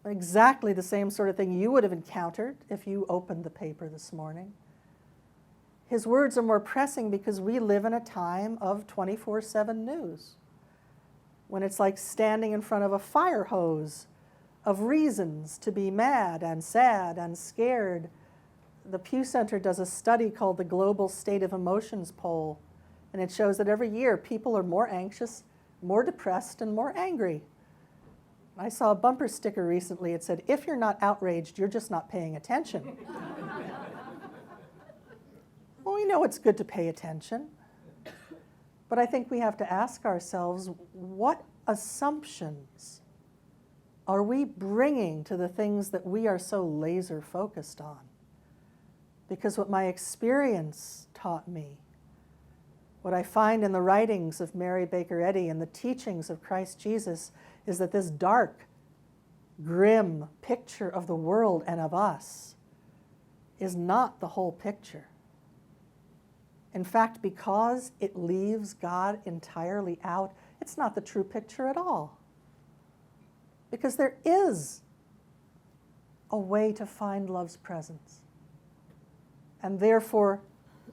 Exactly the same sort of thing you would have encountered if you opened the paper this morning. His words are more pressing because we live in a time of 24/7 news, when it's like standing in front of a fire hose of reasons to be mad and sad and scared. The Pew Center does a study called the Global State of Emotions Poll, and it shows that every year people are more anxious, more depressed, and more angry. I saw a bumper sticker recently. It said, "If you're not outraged, you're just not paying attention." Well, we know it's good to pay attention, but I think we have to ask ourselves, what assumptions are we bringing to the things that we are so laser focused on? Because what my experience taught me, what I find in the writings of Mary Baker Eddy and the teachings of Christ Jesus, is that this dark, grim picture of the world and of us is not the whole picture. In fact, because it leaves God entirely out, it's not the true picture at all. Because there is a way to find love's presence, and therefore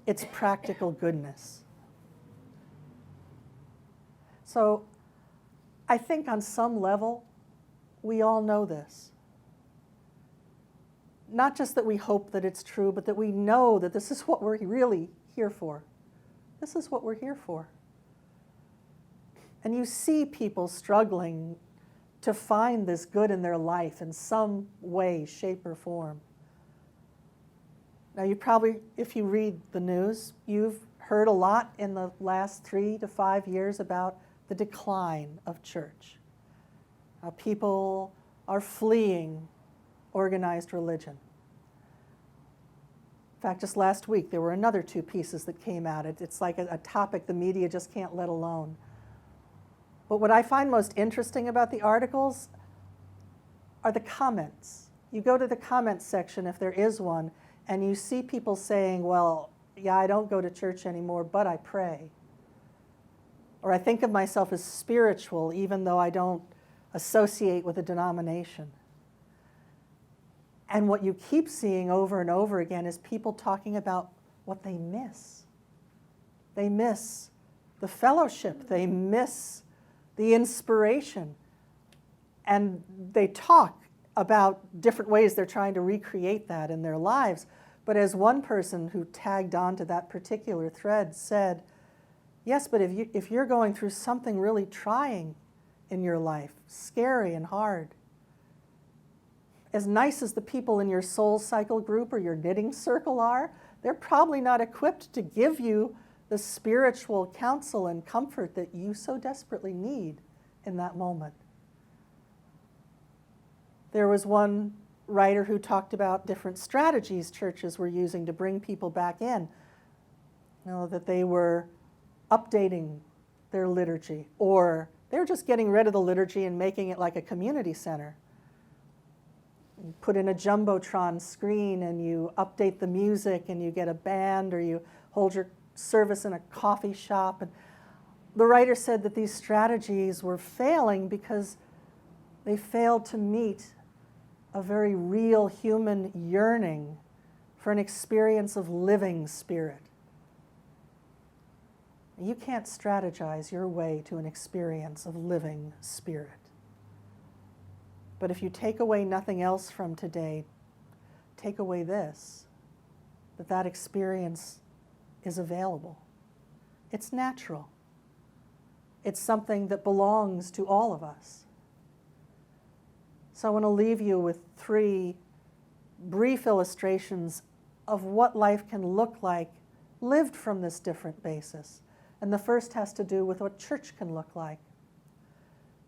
its practical goodness. So I think on some level, we all know this. Not just that we hope that it's true, but that we know that this is what we're really here for. This is what we're here for. And you see people struggling to find this good in their life in some way, shape, or form. Now, you probably, if you read the news, you've heard a lot in the last 3 to 5 years about the decline of church. How people are fleeing organized religion. In fact, just last week, there were another 2 pieces that came out. It's like a topic the media just can't let alone. But what I find most interesting about the articles are the comments. You go to the comments section, if there is one, and you see people saying, well, yeah, I don't go to church anymore, but I pray. Or I think of myself as spiritual, even though I don't associate with a denomination. And what you keep seeing over and over again is people talking about what they miss. They miss the fellowship. They miss the inspiration. And they talk about different ways they're trying to recreate that in their lives. But as one person who tagged on to that particular thread said, yes, but if you're going through something really trying in your life, scary and hard, as nice as the people in your soul cycle group or your knitting circle are, they're probably not equipped to give you the spiritual counsel and comfort that you so desperately need in that moment. There was one writer who talked about different strategies churches were using to bring people back in. You know, that they were updating their liturgy, or they were just getting rid of the liturgy and making it like a community center. You put in a Jumbotron screen and you update the music and you get a band, or you hold your service in a coffee shop. And the writer said that these strategies were failing because they failed to meet a very real human yearning for an experience of living spirit. You can't strategize your way to an experience of living spirit. But if you take away nothing else from today, take away this, that experience is available. It's natural. It's something that belongs to all of us. So I want to leave you with 3 brief illustrations of what life can look like lived from this different basis. And the first has to do with what church can look like.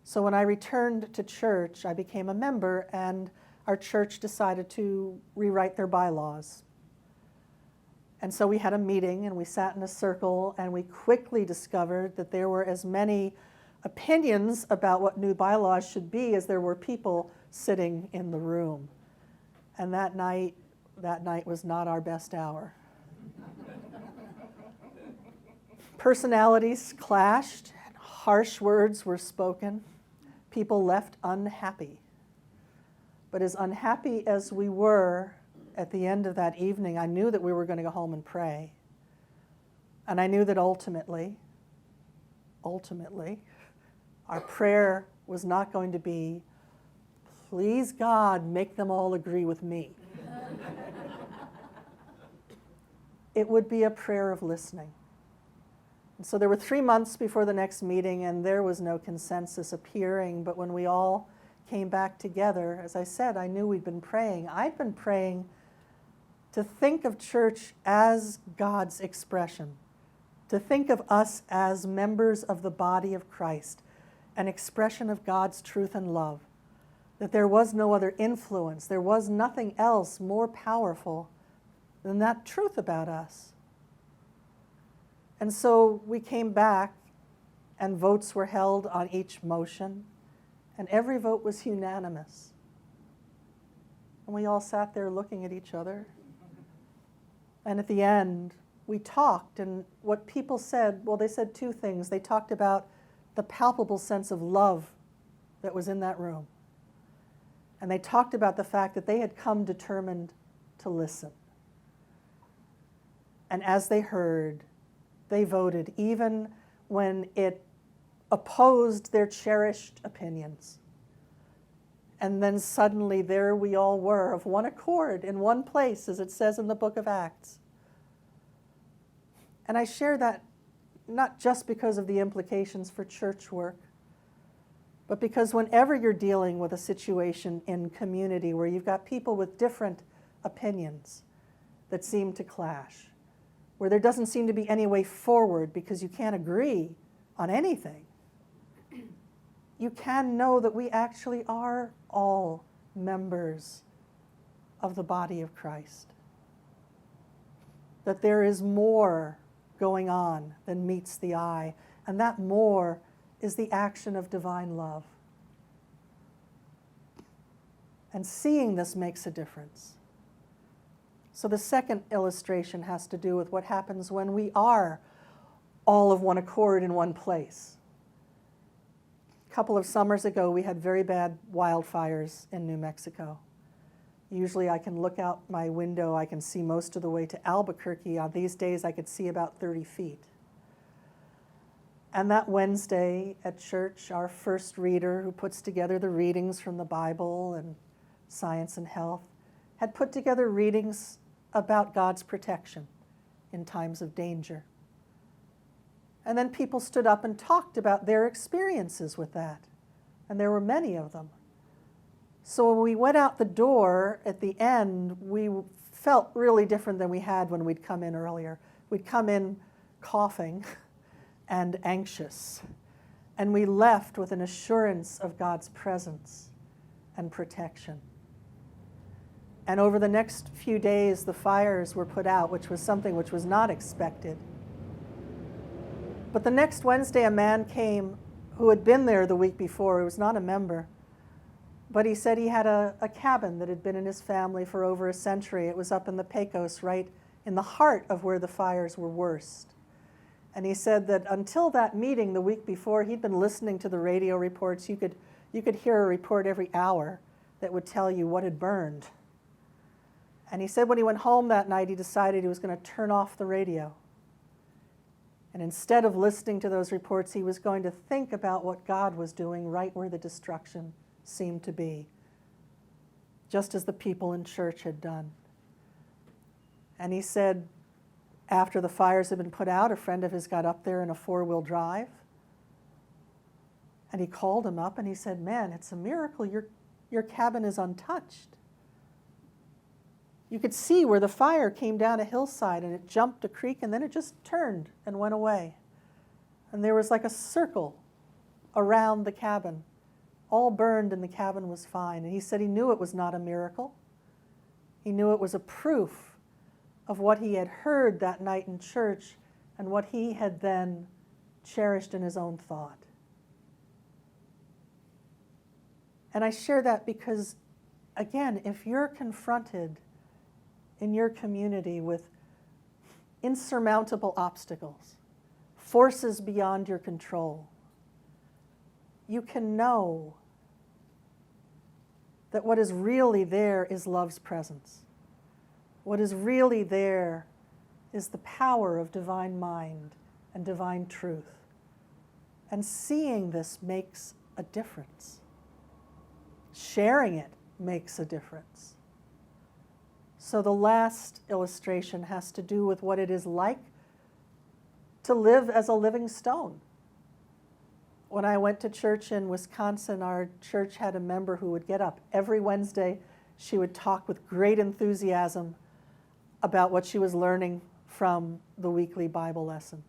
So when I returned to church, I became a member, and our church decided to rewrite their bylaws. And so we had a meeting, and we sat in a circle, and we quickly discovered that there were as many opinions about what new bylaws should be as there were people sitting in the room. And that night was not our best hour. Personalities clashed, and harsh words were spoken. People left unhappy. But as unhappy as we were at the end of that evening, I knew that we were going to go home and pray. And I knew that ultimately, our prayer was not going to be, please God, make them all agree with me. It would be a prayer of listening. And so there were 3 months before the next meeting, and there was no consensus appearing. But when we all came back together, as I said, I knew we'd been praying. I'd been praying to think of church as God's expression, to think of us as members of the body of Christ, an expression of God's truth and love, that there was no other influence, there was nothing else more powerful than that truth about us. And so we came back, and votes were held on each motion, and every vote was unanimous. And we all sat there looking at each other. And at the end, we talked, and what people said, well, they said two things. They talked about the palpable sense of love that was in that room. And they talked about the fact that they had come determined to listen. And as they heard, they voted, even when it opposed their cherished opinions. And then suddenly there we all were, of one accord, in one place, as it says in the book of Acts. And I share that not just because of the implications for church work, but because whenever you're dealing with a situation in community where you've got people with different opinions that seem to clash, where there doesn't seem to be any way forward because you can't agree on anything, you can know that we actually are all members of the body of Christ. That there is more going on than meets the eye, and that more is the action of divine love. And seeing this makes a difference. So the second illustration has to do with what happens when we are all of one accord in one place. A couple of summers ago, we had very bad wildfires in New Mexico. Usually I can look out my window, I can see most of the way to Albuquerque. On these days, I could see about 30 feet. And that Wednesday at church, our first reader, who puts together the readings from the Bible and science and health, had put together readings about God's protection in times of danger. And then people stood up and talked about their experiences with that. And there were many of them. So when we went out the door at the end, we felt really different than we had when we'd come in earlier. We'd come in coughing and anxious. And we left with an assurance of God's presence and protection. And over the next few days, the fires were put out, which was something which was not expected. But the next Wednesday, a man came who had been there the week before. He was not a member. But he said he had a cabin that had been in his family for over a century. It was up in the Pecos, right in the heart of where the fires were worst. And he said that until that meeting the week before, he'd been listening to the radio reports. You could hear a report every hour that would tell you what had burned. And he said when he went home that night, he decided he was going to turn off the radio. And instead of listening to those reports, he was going to think about what God was doing right where the destruction seemed to be, just as the people in church had done. And he said, after the fires had been put out, a friend of his got up there in a 4-wheel drive, and he called him up and he said, man, it's a miracle. Your cabin is untouched. You could see where the fire came down a hillside and it jumped a creek and then it just turned and went away. And there was like a circle around the cabin, all burned, and the cabin was fine. And he said he knew it was not a miracle. He knew it was a proof of what he had heard that night in church and what he had then cherished in his own thought. And I share that because, again, if you're confronted in your community with insurmountable obstacles, forces beyond your control, you can know that what is really there is love's presence. What is really there is the power of divine mind and divine truth. And seeing this makes a difference. Sharing it makes a difference. So the last illustration has to do with what it is like to live as a living stone. When I went to church in Wisconsin, our church had a member who would get up every Wednesday. She would talk with great enthusiasm about what she was learning from the weekly Bible lesson.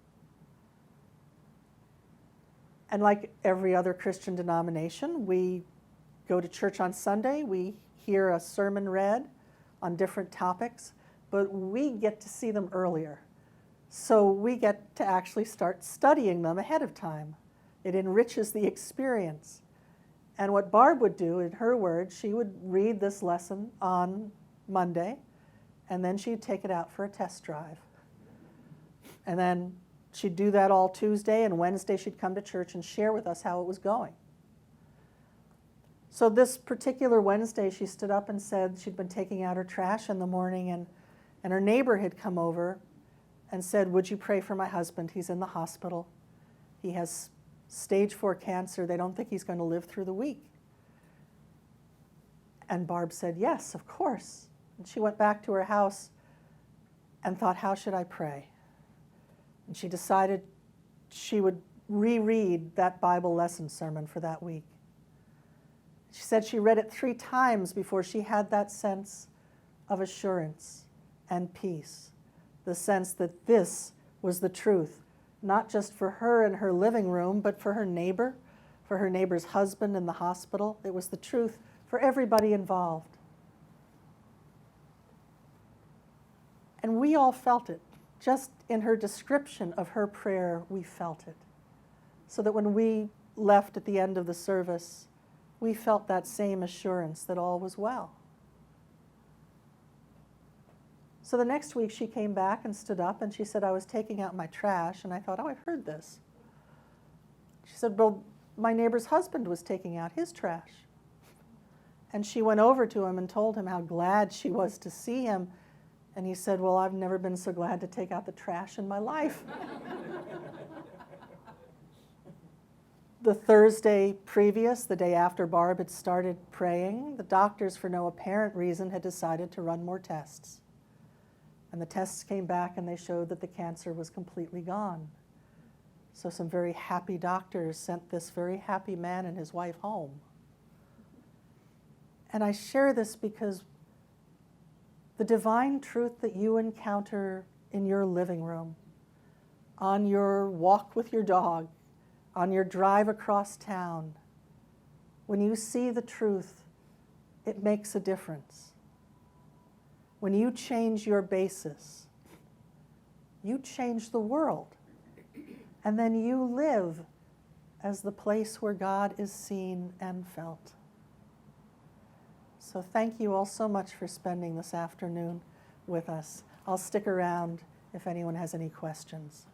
And like every other Christian denomination, we go to church on Sunday, we hear a sermon read on different topics, but we get to see them earlier. So we get to actually start studying them ahead of time. It enriches the experience. And what Barb would do, in her words, she would read this lesson on Monday, and then she'd take it out for a test drive. And then she'd do that all Tuesday, and Wednesday she'd come to church and share with us how it was going. So this particular Wednesday, she stood up and said she'd been taking out her trash in the morning, and her neighbor had come over and said, "Would you pray for my husband? He's in the hospital. He has stage 4 cancer. They don't think he's going to live through the week." And Barb said, "Yes, of course." And she went back to her house and thought, "How should I pray?" And she decided she would reread that Bible lesson sermon for that week. She said she read it 3 times before she had that sense of assurance and peace, the sense that this was the truth, not just for her in her living room, but for her neighbor's husband in the hospital. It was the truth for everybody involved. And we all felt it. Just in her description of her prayer, we felt it. So that when we left at the end of the service, we felt that same assurance that all was well. So the next week she came back and stood up and she said, "I was taking out my trash," and I thought, "Oh, I've heard this." She said, "Well, my neighbor's husband was taking out his trash." And she went over to him and told him how glad she was to see him. And he said, "Well, I've never been so glad to take out the trash in my life." The Thursday previous, the day after Barb had started praying, the doctors, for no apparent reason, had decided to run more tests. And the tests came back and they showed that the cancer was completely gone. So some very happy doctors sent this very happy man and his wife home. And I share this because the divine truth that you encounter in your living room, on your walk with your dog, on your drive across town, when you see the truth, it makes a difference. When you change your basis, you change the world. And then you live as the place where God is seen and felt. So thank you all so much for spending this afternoon with us. I'll stick around if anyone has any questions.